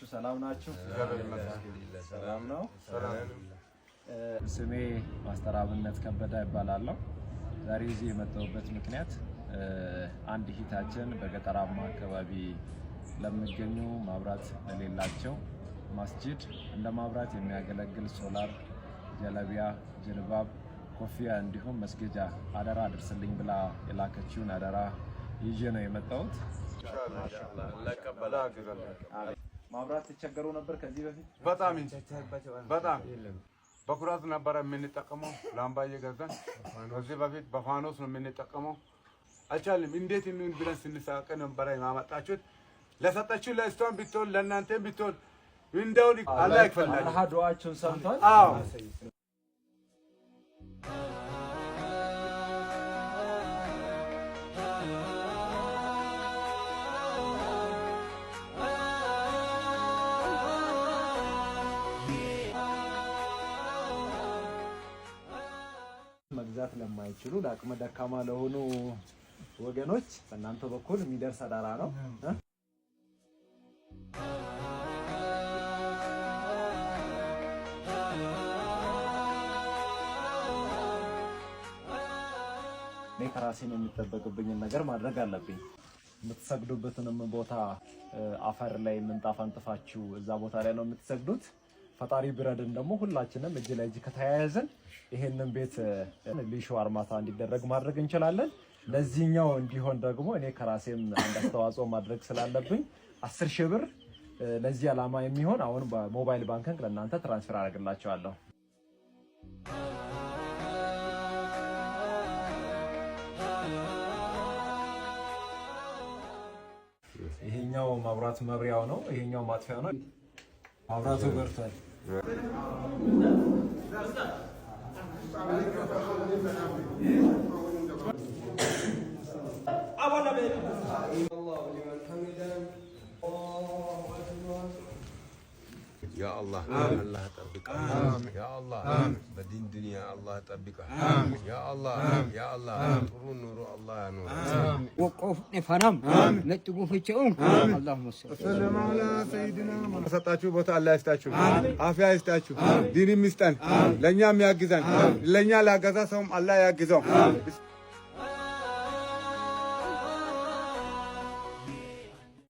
ናችሁ? ሰላም ናችሁ? ሰላም ነው። ስሜ ማስተር አብነት ከበደ ይባላለሁ። ዛሬ እዚህ የመጣሁበት ምክንያት አንድ ሂታችን በገጠራማ አካባቢ ለሚገኙ ማብራት ለሌላቸው መስጂድ እንደ ማብራት የሚያገለግል ሶላር፣ ጀለቢያ፣ ጅልባብ፣ ኮፊያ እንዲሁም መስገጃ አደራ አድርስልኝ ብላ የላከችውን አደራ ይዤ ነው የመጣሁት። ማሻአላህ ለቀበላ ማብራት ተቸገሩ ነበር ከዚህ በፊት በጣም በኩራት ነበር የምንጠቀመው። ላምባ እየገዛን ከዚህ በፊት በፋኖስ ነው የምንጠቀመው። አልቻልም። እንዴት እንሁን ብለን ስንሳቀቅ ነበር ያመጣችሁት። ለሰጣችሁ ለእስቷን ቢትሆን ለእናንተም ቢትሆን እንደው አላህ ይክፈላችሁ። አላህ ዱዓችሁን ሰምቷል። አዎ መግዛት ለማይችሉ ለአቅመ ደካማ ለሆኑ ወገኖች በእናንተ በኩል የሚደርስ አደራ ነው። እኔ ከራሴን የሚጠበቅብኝን ነገር ማድረግ አለብኝ። የምትሰግዱበትንም ቦታ አፈር ላይ ምንጣፍ አንጥፋችሁ እዛ ቦታ ላይ ነው የምትሰግዱት። ፈጣሪ ቢረድን ደግሞ ሁላችንም እጅ ለእጅ ከተያያዘን ይሄንን ቤት ሊሾ አርማታ እንዲደረግ ማድረግ እንችላለን። ለዚህኛው እንዲሆን ደግሞ እኔ ከራሴም አንድ አስተዋጽኦ ማድረግ ስላለብኝ 10,000 ብር ለዚህ ዓላማ የሚሆን አሁን በሞባይል ባንኪንግ ለእናንተ ትራንስፈር አደርግላችኋለሁ። ይሄኛው ማብራት መብሪያው ነው። ይሄኛው ማጥፊያው ነው። ማብራቱ በርቷል። يا الله الله يطبقك يا الله بدين دنيا الله يطبقك يا الله يا الله نور الله نور وقف نفنم نتقو فيچون اللهم صل وسلم على سيدنا محمد ሰጣችሁ ቦታ አላህ ይስጣችሁ አፊያ ይስጣችሁ ዲንም ይስጠን ለኛም ያግዘን ለኛ ላገዛ ሰውም አላህ ያግዘው